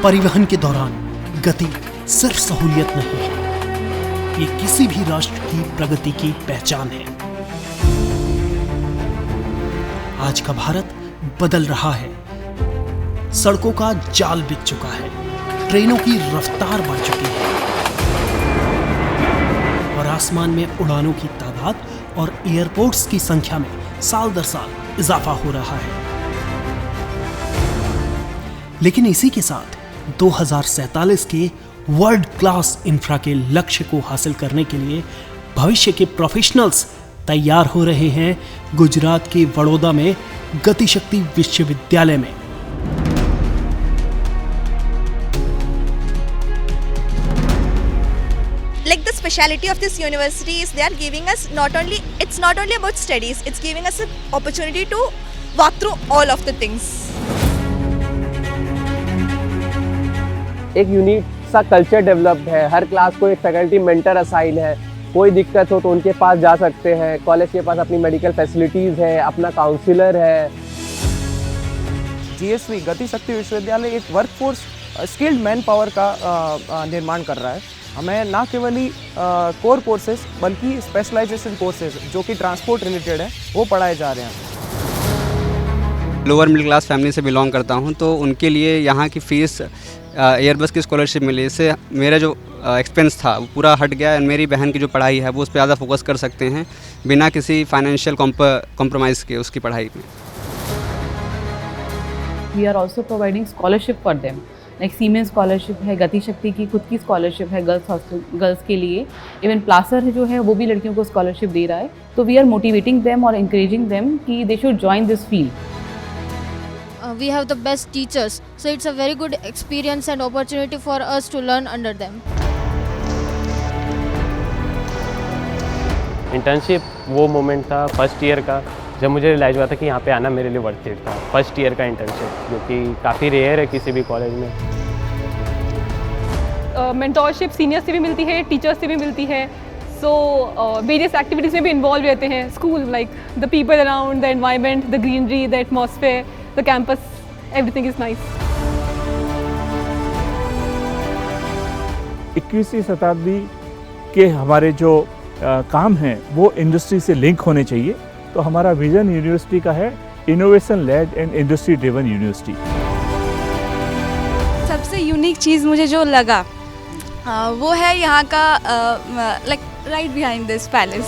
परिवहन के दौरान गति सिर्फ सहूलियत नहीं है, ये किसी भी राष्ट्र की प्रगति की पहचान है। आज का भारत बदल रहा है। सड़कों का जाल बिछ चुका है, ट्रेनों की रफ्तार बढ़ चुकी है और आसमान में उड़ानों की तादाद और एयरपोर्ट्स की संख्या में साल दर साल इजाफा हो रहा है। लेकिन इसी के साथ 2047 के वर्ल्ड क्लास इंफ्रा के लक्ष्य को हासिल करने के लिए भविष्य के प्रोफेशनल्स तैयार हो रहे हैं गुजरात के वडोदरा में गतिशक्ति विश्वविद्यालय में। Like the speciality of this university is they are giving us it's not only about studies, it's giving us an opportunity to walk through all of the things. एक यूनिक सा कल्चर डेवलप्ड है, हर class को एक faculty mentor assign है, कोई दिक्कत हो तो उनके पास जा सकते हैं। कॉलेज के पास अपनी मेडिकल फैसिलिटीज़ है, अपना काउंसलर है। GSV गतिशक्ति विश्वविद्यालय एक वर्कफोर्स स्किल्ड मैन पावर का निर्माण कर रहा है। हमें ना केवल ही कोर कोर्सेज बल्कि स्पेशलाइजेशन कोर्सेज जो कि ट्रांसपोर्ट रिलेटेड है वो पढ़ाए जा रहे हैं। लोअर मिडिल क्लास फैमिली से बिलोंग करता हूं, तो उनके लिए यहाँ की फ़ीस एयरबस की स्कॉलरशिप मिली, इससे मेरा जो एक्सपेंस था वो पूरा हट गया और मेरी बहन की जो पढ़ाई है वो उस पर ज़्यादा फोकस कर सकते हैं बिना किसी फाइनेंशियल कॉम्प्रोमाइज़ के उसकी पढ़ाई में। We are also providing scholarship for them. Like Siemens scholarship है, गतिशक्ति की खुद की स्कॉलरशिप है गर्ल्स के लिए, इवन प्लासर जो है वो भी लड़कियों को स्कॉलरशिप दे रहा है। तो वी आर मोटिवेटिंग देम और इंकरेजिंग देम कि they should join this field. We have the best teachers, so it's a very good experience and opportunity for us to learn under them. Internship वो moment था first year का जब मुझे realise हुआ था कि यहाँ पे आना मेरे लिए वर्थ इट था। फर्स्ट ईयर का इंटर्नशिप जो कि काफ़ी रेयर है किसी भी कॉलेज में। मेंटोरशिप सीनियर से भी मिलती है, टीचर्स से भी मिलती है। सो वेरियस एक्टिविटीज़ में भी इन्वॉल्व रहते हैं school, like the people around, the environment, the greenery, the atmosphere, the campus, everything is nice. 21वीं शताब्दी के हमारे जो काम हैं वो इंडस्ट्री से लिंक होने चाहिए। तो हमारा विजन यूनिवर्सिटी का है innovation led and industry driven university. सबसे यूनिक चीज़ मुझे जो लगा वो है यहाँ का like right behind this palace.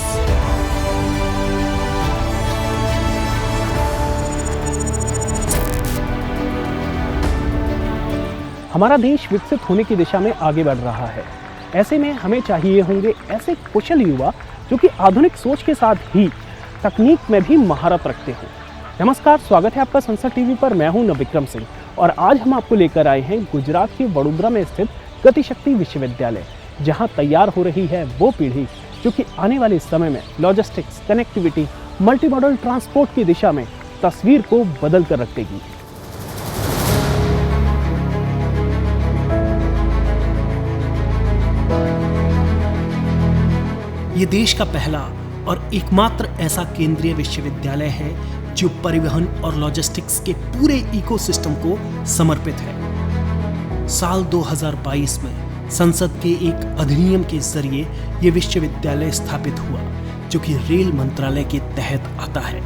हमारा देश विकसित होने की दिशा में आगे बढ़ रहा है। ऐसे में हमें चाहिए होंगे ऐसे कुशल युवा जो कि आधुनिक सोच के साथ ही तकनीक में भी महारत रखते हैं। नमस्कार, स्वागत है आपका संसद टीवी पर। मैं हूं नवविक्रम सिंह और आज हम आपको लेकर आए हैं गुजरात के वडोदरा में स्थित गतिशक्ति विश्वविद्यालय, जहां तैयार हो रही है वो पीढ़ी जो कि आने वाले समय में logistics, connectivity, multi modal transport की दिशा में तस्वीर को बदल कर रख देगी। ये देश का पहला और एकमात्र ऐसा केंद्रीय विश्वविद्यालय है जो परिवहन और लॉजिस्टिक्स के पूरे इकोसिस्टम को समर्पित है। साल 2022 में संसद के एक अधिनियम के जरिए ये विश्वविद्यालय स्थापित हुआ जो कि रेल मंत्रालय के तहत आता है।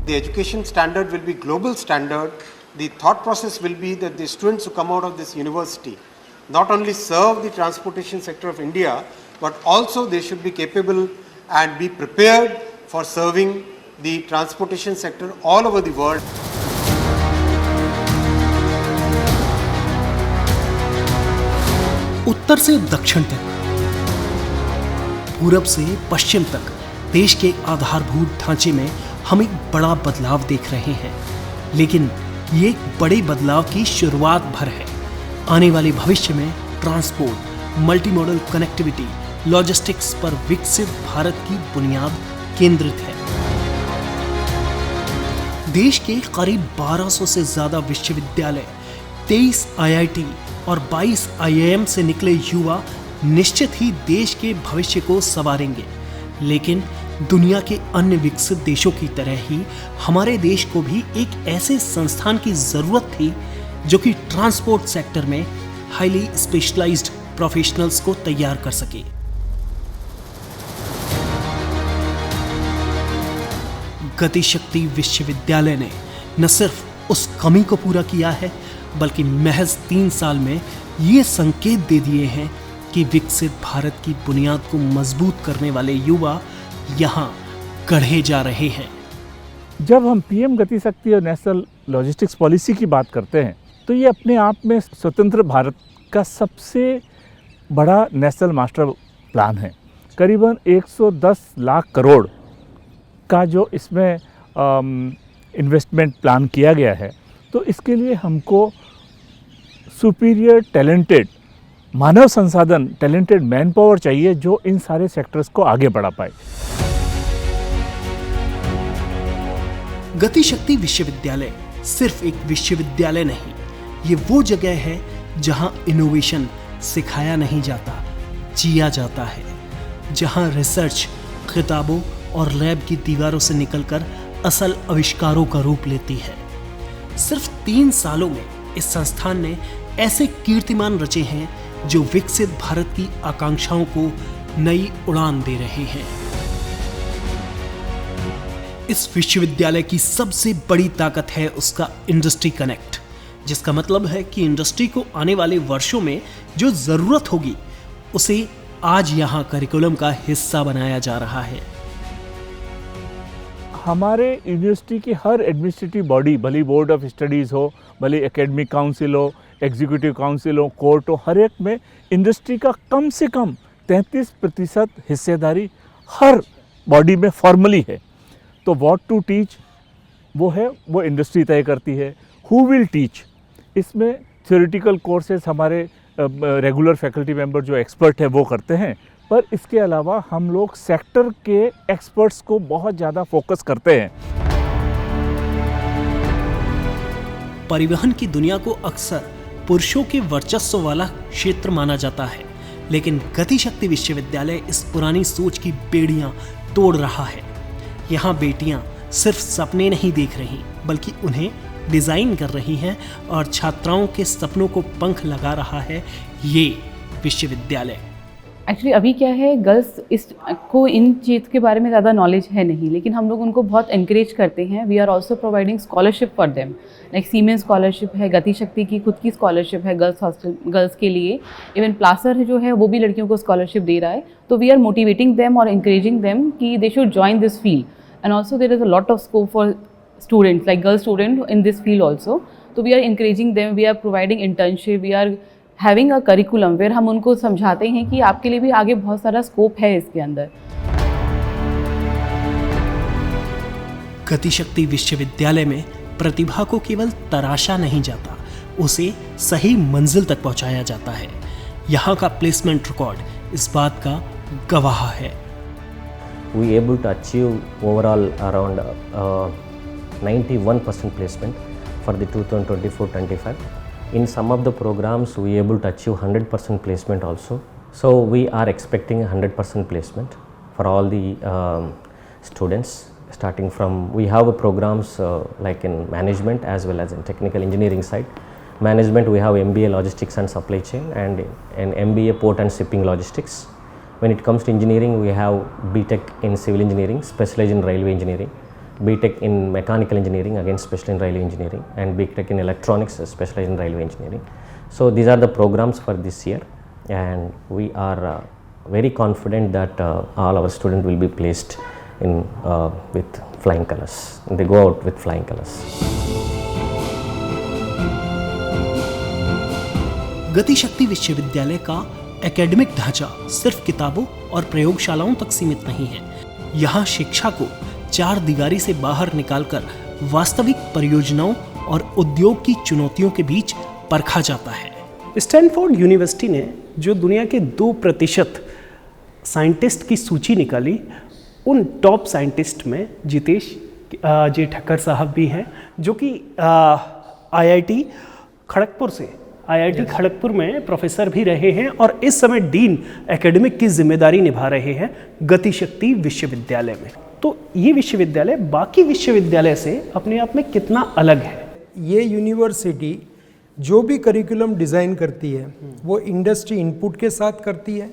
The education standard will be global standard. The thought process will be that the students who come out of this university not only serve the transportation sector of India, but also they should be capable and be prepared for serving the transportation sector all over the world. उत्तर से दक्षिण तक, पूरब से पश्चिम तक देश के आधारभूत ढांचे में हम एक बड़ा बदलाव देख रहे हैं, लेकिन ये एक बड़े बदलाव की शुरुआत भर है। आने वाले भविष्य में transport, multi modal connectivity, logistics पर विकसित भारत की बुनियाद केंद्रित है। देश के करीब 1200 से ज्यादा विश्वविद्यालय, 23 IIT और 22 IIM से निकले युवा निश्चित ही देश के भविष्य को संवारेंगे। लेकिन दुनिया के अन्य विकसित देशों की तरह ही हमारे देश को भी एक ऐसे संस्थान की जरूरत थी जो कि ट्रांसपोर्ट सेक्टर में हाईली स्पेशलाइज्ड प्रोफेशनल्स को तैयार कर सके। गतिशक्ति विश्वविद्यालय ने न सिर्फ उस कमी को पूरा किया है, बल्कि महज 3 साल में ये संकेत दे दिए हैं कि विकसित भारत की बुनियाद को मजबूत करने वाले युवा यहाँ गढ़े जा रहे हैं। जब हम पीएम गति शक्ति और नेशनल लॉजिस्टिक्स पॉलिसी की बात करते हैं तो ये अपने आप में स्वतंत्र भारत का सबसे बड़ा नेशनल मास्टर प्लान है। करीबन 110 लाख करोड़ का जो इसमें इन्वेस्टमेंट प्लान किया गया है, तो इसके लिए हमको सुपीरियर टैलेंटेड मानव संसाधन, टैलेंटेड मैन पावर चाहिए जो इन सारे सेक्टर्स को आगे बढ़ा पाए। गतिशक्ति विश्वविद्यालय सिर्फ एक विश्वविद्यालय नहीं, ये वो जगह है जहां इनोवेशन सिखाया नहीं जाता, जिया जाता है, जहां रिसर्च किताबों और लैब की दीवारों से निकलकर असल आविष्कारों का रूप लेती है। सिर्फ 3 सालों में इस संस्थान ने ऐसे कीर्तिमान रचे हैं जो विकसित भारत की आकांक्षाओं को नई उड़ान दे रहे हैं। इस विश्वविद्यालय की सबसे बड़ी ताकत है उसका इंडस्ट्री कनेक्ट, जिसका मतलब है कि इंडस्ट्री को आने वाले वर्षों में जो जरूरत होगी उसे आज यहाँ करिकुलम का हिस्सा बनाया जा रहा है। हमारे यूनिवर्सिटी की हर एडमिनिस्ट्रेटिव बॉडी, भले बोर्ड ऑफ स्टडीज़ हो, भले एकेडमिक काउंसिल हो, एग्जीक्यूटिव काउंसिल हो, कोर्ट हो, हर एक में इंडस्ट्री का कम से कम 33% हिस्सेदारी हर बॉडी में फॉर्मली है। तो व्हाट टू टीच वो इंडस्ट्री तय करती है। हु विल टीच, इसमें थ्योरेटिकल कोर्सेज हमारे रेगुलर फैकल्टी मेंबर जो एक्सपर्ट है वो करते हैं, पर इसके अलावा हम लोग सेक्टर के एक्सपर्ट्स को बहुत ज़्यादा फोकस करते हैं। परिवहन की दुनिया को अक्सर पुरुषों के वर्चस्व वाला क्षेत्र माना जाता है, लेकिन गतिशक्ति विश्वविद्यालय इस पुरानी सोच की बेड़ियां तोड़ रहा है। यहाँ बेटियां सिर्फ सपने नहीं देख रही, बल्कि उन्हें डिज़ाइन कर रही हैं और छात्राओं के सपनों को पंख लगा रहा है ये विश्वविद्यालय। एक्चुअली अभी क्या है, गर्ल्स को इन चीज़ के बारे में ज़्यादा नॉलेज है नहीं, लेकिन हम लोग उनको बहुत इंकरेज करते हैं। We are also providing scholarship for them, like Siemens scholarship है, गतिशक्ति की खुद की स्कॉलरशिप है गर्ल्स के लिए। इवन प्लासर जो है वो भी लड़कियों को स्कॉलरशिप दे रहा है। तो वी आर मोटिवेटिंग देम और इंकरेजिंग देम कि they should join this field, and also there is a lot of scope for students like girl student in this field also. So we are encouraging them, we are providing internship, we are having a curriculum where हम उनको समझाते हैं कि आपके लिए भी आगे बहुत सारा स्कोप है इसके अंदर। गतिशक्ति विश्वविद्यालय में प्रतिभा को केवल तराशा नहीं जाता, उसे सही मंजिल तक पहुंचाया जाता है। यहाँ का प्लेसमेंट रिकॉर्ड इस बात का गवाह है। We able to achieve overall around 91% placement for the 2024-25. In some of the programs, we able to achieve 100% placement also. So we are expecting 100% placement for all the students. Starting from, we have programs like in management as well as in technical engineering side. Management, we have MBA Logistics and Supply Chain and an MBA Port and Shipping Logistics. When it comes to engineering, we have BTech in Civil Engineering, specialized in Railway Engineering. BTech in Mechanical Engineering, again special in Railway Engineering, and BTech in Electronics, specialized in Railway Engineering. So these are the programs for this year, and we are very confident that all our students will be placed in with flying colors. They go out with flying colors. Gatishakti विश्वविद्यालय का academic ढांचा सिर्फ किताबों और प्रयोगशालाओं तक सीमित नहीं है। यहाँ शिक्षा को 4 दीवारी से बाहर निकालकर वास्तविक परियोजनाओं और उद्योग की चुनौतियों के बीच परखा जाता है। स्टैनफोर्ड यूनिवर्सिटी ने जो दुनिया के 2% साइंटिस्ट की सूची निकाली, उन टॉप साइंटिस्ट में जितेश जे ठक्कर साहब भी हैं, जो कि आईआईटी खड़गपुर में प्रोफेसर भी रहे हैं और इस समय डीन एकेडमिक की जिम्मेदारी निभा रहे हैं गतिशक्ति विश्वविद्यालय में। तो ये विश्वविद्यालय बाकी विश्वविद्यालय से अपने आप में कितना अलग है? ये यूनिवर्सिटी जो भी करिकुलम डिज़ाइन करती है वो इंडस्ट्री इनपुट के साथ करती है।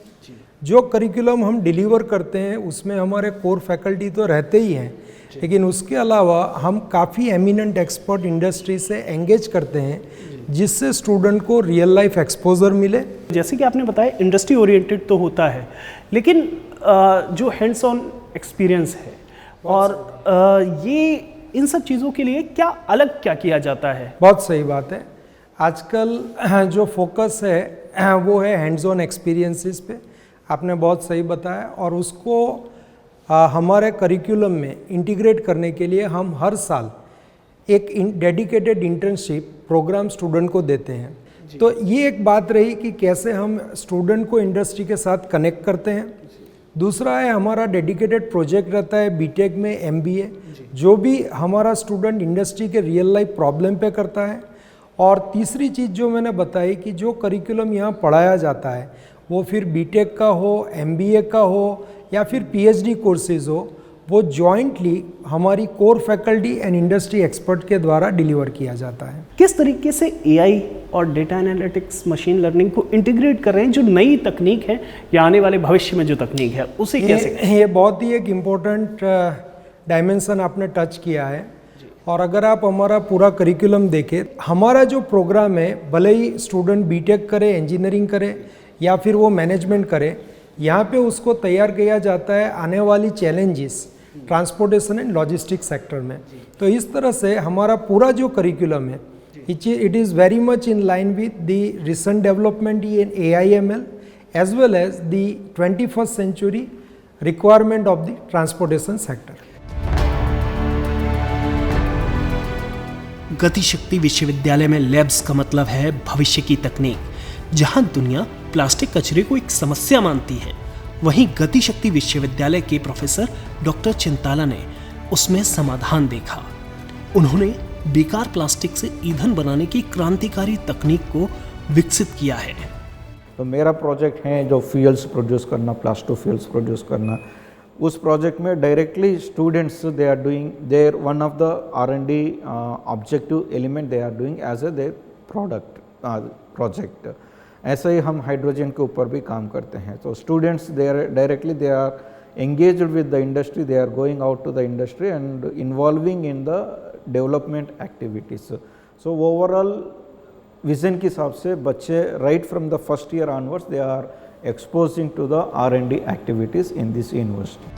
जो करिकुलम हम डिलीवर करते हैं उसमें हमारे कोर फैकल्टी तो रहते ही हैं, लेकिन उसके अलावा हम काफ़ी एमिनेंट एक्सपर्ट इंडस्ट्री से एंगेज करते हैं, जिससे स्टूडेंट को रियल लाइफ एक्सपोजर मिले। जैसे कि आपने बताया इंडस्ट्री ओरिएंटेड तो होता है, लेकिन जो हैंड्स ऑन एक्सपीरियंस है और ये इन सब चीज़ों के लिए क्या अलग क्या किया जाता है? बहुत सही बात है। आजकल जो फोकस है वो है हैंड्स ऑन एक्सपीरियंसेस पे, आपने बहुत सही बताया, और उसको हमारे करिकुलम में इंटीग्रेट करने के लिए हम हर साल एक डेडिकेटेड इंटर्नशिप प्रोग्राम स्टूडेंट को देते हैं। तो ये एक बात रही कि कैसे हम स्टूडेंट को इंडस्ट्री के साथ कनेक्ट करते हैं। दूसरा है हमारा डेडिकेटेड प्रोजेक्ट रहता है बीटेक में एमबीए, जो भी हमारा स्टूडेंट इंडस्ट्री के रियल लाइफ प्रॉब्लम पे करता है। और तीसरी चीज़ जो मैंने बताई कि जो करिकुलम यहाँ पढ़ाया जाता है वो फिर बीटेक का हो, एमबीए का हो या फिर पीएचडी कोर्सेज हो, वो जॉइंटली हमारी core faculty and industry expert के द्वारा डिलीवर किया जाता है। किस तरीके से एआई और डेटा एनालिटिक्स, मशीन लर्निंग को इंटीग्रेट कर रहे हैं? जो नई तकनीक है या आने वाले भविष्य में जो तकनीक है उसे कैसे? ये बहुत ही एक इम्पोर्टेंट डायमेंशन आपने टच किया है। और अगर आप हमारा पूरा करिकुलम देखें, हमारा जो प्रोग्राम है, भले ही स्टूडेंट बीटेक करे, इंजीनियरिंग करे या फिर वो मैनेजमेंट करे, यहाँ पे उसको तैयार किया जाता है आने वाली challenges transportation and logistics sector में। तो इस तरह से हमारा पूरा जो करिकुलम है it is very much in line with the recent development in AIML as well as the 21st century requirement of the transportation sector. Gati Shakti विश्वविद्यालय में लैब्स का मतलब है भविष्य की तकनीक। जहां दुनिया प्लास्टिक कचरे को एक समस्या मानती है, वहीं गतिशक्ति विश्वविद्यालय के प्रोफेसर डॉक्टर चिंताला ने उसमें समाधान देखा। उन्होंने बेकार प्लास्टिक से ईंधन बनाने की क्रांतिकारी तकनीक को विकसित किया है। तो मेरा प्रोजेक्ट है जो फ्यूल्स प्रोड्यूस करना, प्लास्टो फ्यूल्स प्रोड्यूस करना। उस प्रोजेक्ट में directly students they are doing their one of the R&D objective element they are doing as a their product project. ऐसे ही हम हाइड्रोजन के ऊपर भी काम करते हैं। तो students they are directly they are engaged with the industry, they are going out to the industry and involving in the development activities. So overall vision के हिसाब से बच्चे right from the first year onwards they are exposing to the R&D activities in this university.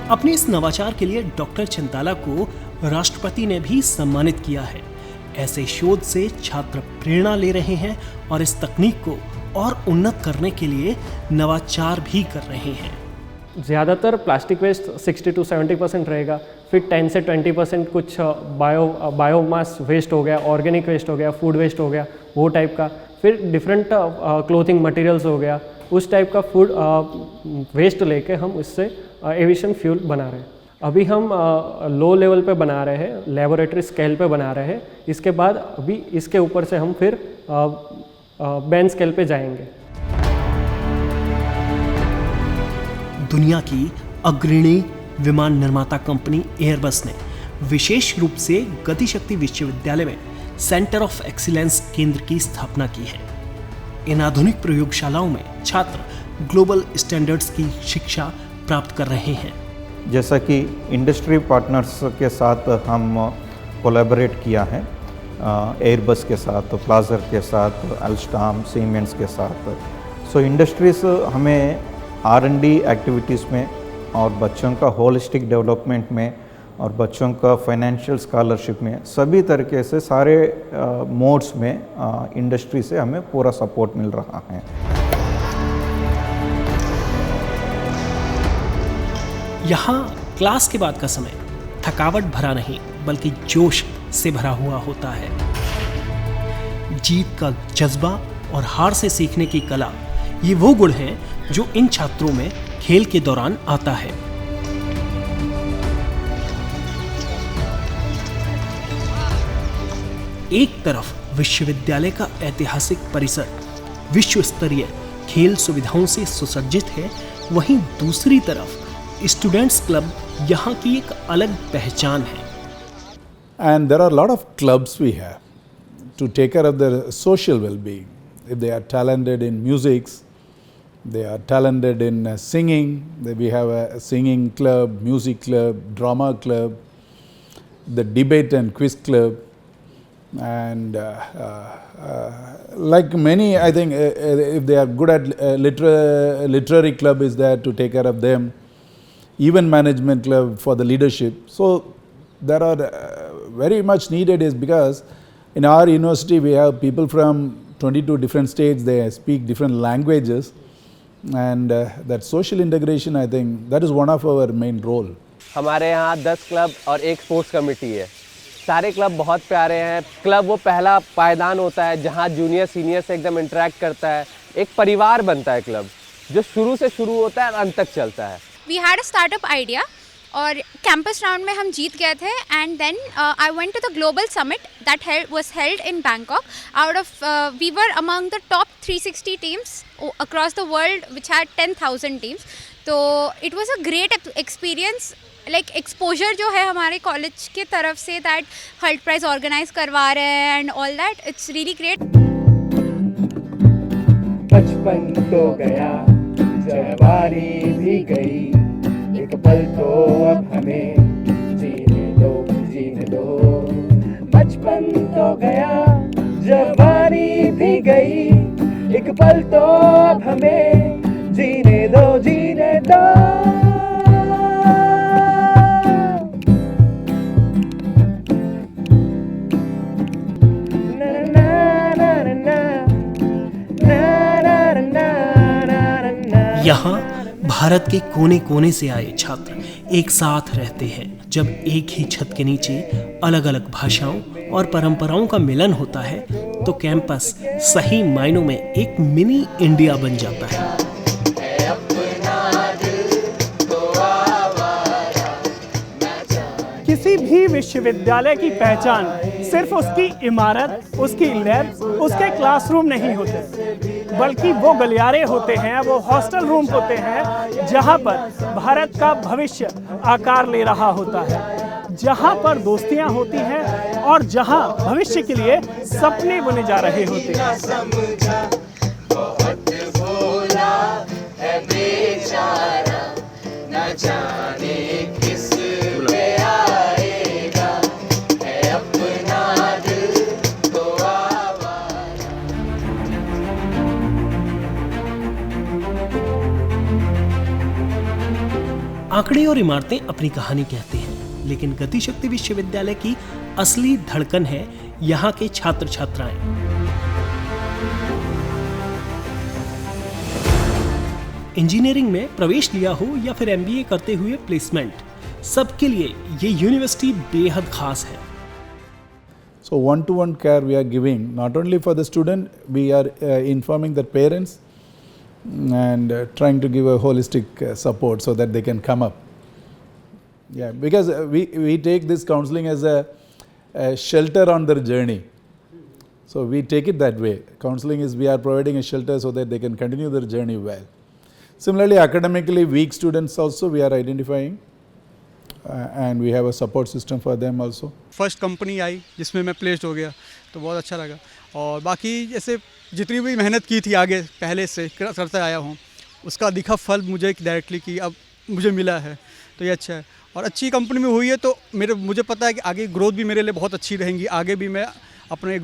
अपने इस नवाचार के लिए doctor Chintala को राष्ट्रपति ने भी सम्मानित किया है। ऐसे शोध से छात्र प्रेरणा ले रहे हैं और इस तकनीक को और उन्नत करने के लिए नवाचार भी कर रहे हैं। ज़्यादातर प्लास्टिक वेस्ट 60 to 70% रहेगा, फिर 10 से 20% कुछ बायोमास वेस्ट हो गया, ऑर्गेनिक वेस्ट हो गया, फूड वेस्ट हो गया, वो टाइप का, फिर डिफरेंट क्लोथिंग मटेरियल्स हो गया, उस टाइप का फूड वेस्ट लेके हम इससे एविएशन फ्यूल बना रहे हैं। अभी हम लो लेवल पे बना रहे हैं, लेबोरेटरी स्केल पे बना रहे हैं। इसके बाद अभी इसके ऊपर से हम फिर बैन स्केल पे जाएंगे। दुनिया की अग्रणी विमान निर्माता कंपनी एयरबस ने विशेष रूप से गतिशक्ति विश्वविद्यालय में सेंटर ऑफ एक्सीलेंस केंद्र की स्थापना की है। इन आधुनिक प्रयोगशालाओं में छात्र ग्लोबल स्टैंडर्ड्स की शिक्षा प्राप्त कर रहे हैं। जैसा कि इंडस्ट्री पार्टनर्स के साथ हम कोलैबोरेट किया है, एयरबस के साथ, प्लाजर के साथ, अल्स्टॉम, सीमेंस के साथ। सो इंडस्ट्रीज हमें R&D एक्टिविटीज़ में और बच्चों का होलिस्टिक डेवलपमेंट में और बच्चों का फाइनेंशियल स्कॉलरशिप में सभी तरीके से सारे मोड्स में इंडस्ट्री से हमें पूरा सपोर्ट मिल रहा है। यहाँ क्लास के बाद का समय थकावट भरा नहीं बल्कि जोश से भरा हुआ होता है। जीत का जज्बा और हार से सीखने की कला, ये वो गुण हैं जो इन छात्रों में खेल के दौरान आता है। एक तरफ विश्वविद्यालय का ऐतिहासिक परिसर विश्व स्तरीय खेल सुविधाओं से सुसज्जित है, वहीं दूसरी तरफ स्टूडेंट्स क्लब यहाँ की एक अलग पहचान है। And there are a lot of clubs we have to take care of their social well-being. If they are talented in music, they are talented in singing, we have a singing club, music club, drama club, the debate and quiz club, and like many, I think if they are good at literary club is there to take care of them, event management club for the leadership. So there are very much needed is because in our university we have people from 22 different states, they speak different languages, and that social integration, I think that is one of our main role. हमारे यहाँ 10 club और एक sports committee है। सारे club बहुत प्यारे हैं। Club वो पहला पायदान होता है जहाँ जूनियर सीनियर से एकदम इंटरेक्ट करता है, एक परिवार बनता है क्लब, जो शुरू से शुरू होता है और अंत तक चलता है। We had a startup idea और कैंपस राउंड में हम जीत गए थे and then I went to the global summit that was held in Bangkok. Out of we were among the top 360 teams across the world which had 10,000 teams. तो it was a great experience. Like exposure जो है हमारे college के तरफ say that हल्ट prize organise करवा रहे हैं and all that, it's really great. बचपन तो गया, जवानी भी गई, एक पल तो अब हमें जीने दो, जीने दो। बचपन तो गया, जवानी भी गई, एक पल तो अब हमें जीने दो, जीने दो। यहाँ भारत के कोने कोने से आए छात्र एक साथ रहते हैं। जब एक ही छत के नीचे अलग अलग भाषाओं और परंपराओं का मिलन होता है तो कैंपस सही मायनों में एक मिनी इंडिया बन जाता है। किसी भी विश्वविद्यालय की पहचान सिर्फ उसकी इमारत, उसकी लैब, उसके क्लासरूम नहीं होते, बल्कि वो गलियारे होते हैं, वो हॉस्टल रूम होते हैं जहां पर भारत का भविष्य आकार ले रहा होता है, जहां पर दोस्तियां होती हैं और जहां भविष्य के लिए सपने बुने जा रहे होते हैं। आंकड़े और इमारतें अपनी कहानी कहते हैं, लेकिन गतिशक्ति विश्वविद्यालय की असली धड़कन है यहाँ के छात्र छात्राएं। इंजीनियरिंग में प्रवेश लिया हो या फिर एमबीए करते हुए प्लेसमेंट, सबके लिए ये यूनिवर्सिटी बेहद खास है। So one-to-one care we are giving not only for the student, we are informing the parents and trying to give a holistic support so that they can come up. Yeah, because we take this counseling as a shelter on their journey. So we take it that way. Counseling is we are providing a shelter so that they can continue their journey well. Similarly, academically weak students also we are identifying and we have a support system for them also. First company आई जिसमें मैं placed हो गया तो बहुत अच्छा लगा, और बाकी जैसे जितनी भी मेहनत की थी आगे पहले से करता आया हूँ उसका दिखा फल मुझे डायरेक्टली कि अब मुझे मिला है, तो ये अच्छा है। और अच्छी कंपनी में हुई है तो मुझे पता है कि आगे ग्रोथ भी मेरे लिए बहुत अच्छी रहेंगी। आगे भी मैं अपने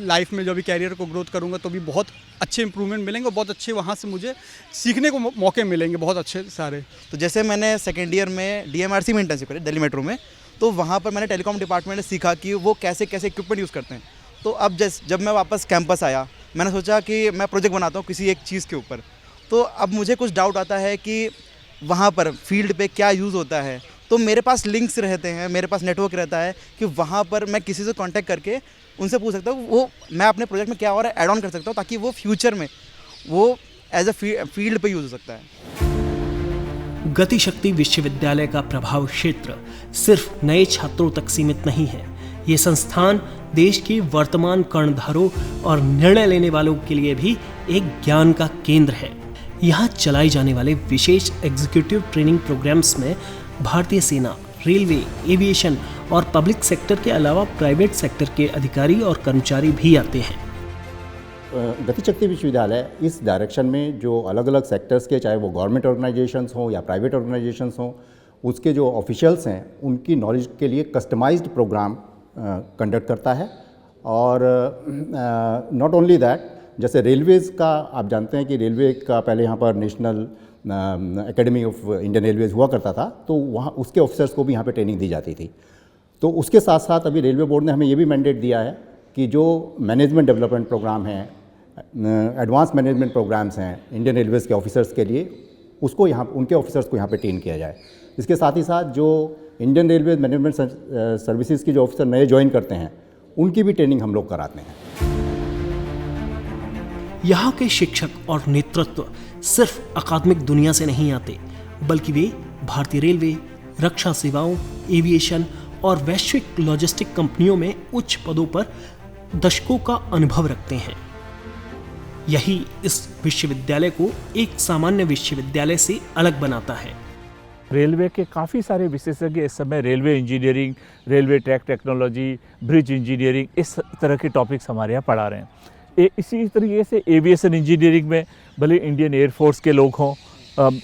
लाइफ में जो भी कैरियर को ग्रोथ करूँगा तो भी बहुत अच्छे इंप्रूवमेंट मिलेंगे और बहुत अच्छे वहाँ से मुझे सीखने को मौके मिलेंगे बहुत अच्छे सारे। तो जैसे मैंने सेकेंड ईयर में DMRC में इंटर्नशिप करी दिल्ली मेट्रो में, तो वहाँ पर मैंने टेलीकॉम डिपार्टमेंट में सीखा कि वो कैसे कैसे इक्विपमेंट यूज़ करते हैं। तो अब जब मैं वापस कैंपस आया मैंने सोचा कि मैं प्रोजेक्ट बनाता हूँ किसी एक चीज़ के ऊपर। तो अब मुझे कुछ डाउट आता है कि वहाँ पर फील्ड पे क्या यूज़ होता है, तो मेरे पास लिंक्स रहते हैं, मेरे पास नेटवर्क रहता है कि वहाँ पर मैं किसी से कांटेक्ट करके उनसे पूछ सकता हूँ वो मैं अपने प्रोजेक्ट में क्या हो रहा है ऐड ऑन कर सकता हूँ, ताकि वो फ्यूचर में वो एज अ फील्ड पे यूज़ हो सकता है। गतिशक्ति विश्वविद्यालय का प्रभाव क्षेत्र सिर्फ नए छात्रों तक सीमित नहीं है। ये संस्थान देश के वर्तमान कर्णधारों और निर्णय लेने वालों के लिए भी एक ज्ञान का केंद्र है। यहाँ चलाए जाने वाले विशेष एग्जीक्यूटिव ट्रेनिंग प्रोग्राम्स में भारतीय सेना, रेलवे, एविएशन और पब्लिक सेक्टर के अलावा प्राइवेट सेक्टर के अधिकारी और कर्मचारी भी आते हैं। गतिशक्ति विश्वविद्यालय इस डायरेक्शन में जो अलग अलग सेक्टर्स के, चाहे वो गवर्नमेंट ऑर्गेनाइजेशंस हों या प्राइवेट ऑर्गेनाइजेशंस हों, उसके जो ऑफिशियल्स हैं उनकी नॉलेज के लिए कस्टमाइज्ड प्रोग्राम कंडक्ट करता है। और नॉट ओनली दैट, जैसे रेलवेज़ का आप जानते हैं कि रेलवे का पहले यहाँ पर national academy of Indian Railways हुआ करता था, तो वहाँ उसके ऑफिसर्स को भी यहाँ पे ट्रेनिंग दी जाती थी। तो उसके साथ साथ अभी रेलवे बोर्ड ने हमें ये भी मैंडेट दिया है कि जो मैनेजमेंट डेवलपमेंट प्रोग्राम हैं, एडवांस मैनेजमेंट प्रोग्राम्स हैं इंडियन रेलवेज़ के ऑफिसर्स के लिए, उसको यहाँ उनके ऑफिसर्स को यहाँ पे ट्रेन किया जाए। इसके साथ ही साथ जो इंडियन रेलवे मैनेजमेंट सर्विसेज के जो ऑफिसर नए ज्वाइन करते हैं, उनकी भी ट्रेनिंग हम लोग कराते हैं। यहाँ के शिक्षक और नेतृत्व सिर्फ अकादमिक दुनिया से नहीं आते, बल्कि वे भारतीय रेलवे, रक्षा सेवाओं, एविएशन और वैश्विक लॉजिस्टिक कंपनियों में उच्च पदों पर दशकों का अनुभव रखते हैं। यही इस विश्वविद्यालय को एक सामान्य विश्वविद्यालय से अलग बनाता है। रेलवे के काफ़ी सारे विशेषज्ञ इस समय railway engineering, railway track technology, bridge engineering, इस तरह के टॉपिक्स हमारे यहाँ पढ़ा रहे हैं। इसी तरीके से एविएशन इंजीनियरिंग में भले इंडियन एयरफोर्स के लोग हों,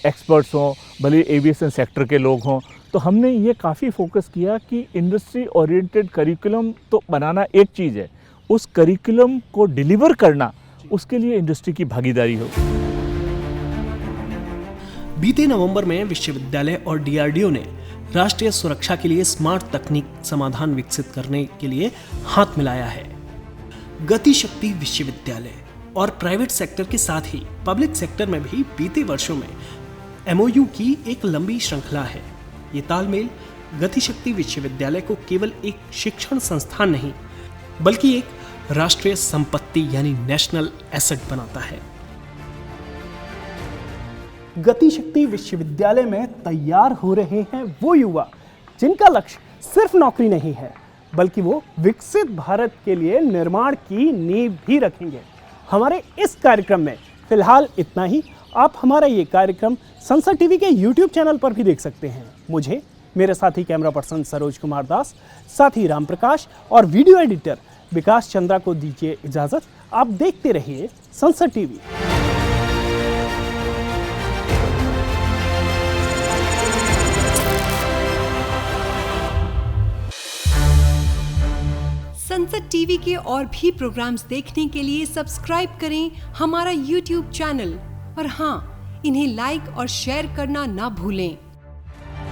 एक्सपर्ट्स हों, भले एविएशन सेक्टर के लोग हों, तो हमने ये काफ़ी फोकस किया कि इंडस्ट्री ओरिएंटेड करिकुलम तो बनाना एक चीज़ है, उस करिकुलम को डिलीवर करना, उसके लिए इंडस्ट्री की भागीदारी हो। बीते नवंबर में विश्वविद्यालय और डीआरडीओ ने राष्ट्रीय सुरक्षा के लिए स्मार्ट तकनीक समाधान विकसित करने के लिए हाथ मिलाया है। गतिशक्ति विश्वविद्यालय और प्राइवेट सेक्टर के साथ ही पब्लिक सेक्टर में भी बीते वर्षों में एमओयू की एक लंबी श्रृंखला है। ये तालमेल गतिशक्ति विश्वविद्यालय को केवल एक शिक्षण संस्थान नहीं, बल्कि एक राष्ट्रीय संपत्ति यानी नेशनल एसेट बनाता है। गतिशक्ति विश्वविद्यालय में तैयार हो रहे हैं वो युवा जिनका लक्ष्य सिर्फ नौकरी नहीं है, बल्कि वो विकसित भारत के लिए निर्माण की नींव भी रखेंगे। हमारे इस कार्यक्रम में फिलहाल इतना ही। आप हमारा ये कार्यक्रम संसद टीवी के YouTube चैनल पर भी देख सकते हैं। मुझे, मेरे साथी कैमरा पर्सन सरोज कुमार दास, साथी राम प्रकाश और वीडियो एडिटर विकास चंद्रा को दीजिए इजाजत। आप देखते रहिए संसद टीवी। संसद टीवी के और भी प्रोग्राम्स देखने के लिए सब्सक्राइब करें हमारा YouTube चैनल और हाँ, इन्हें लाइक और शेयर करना ना भूलें।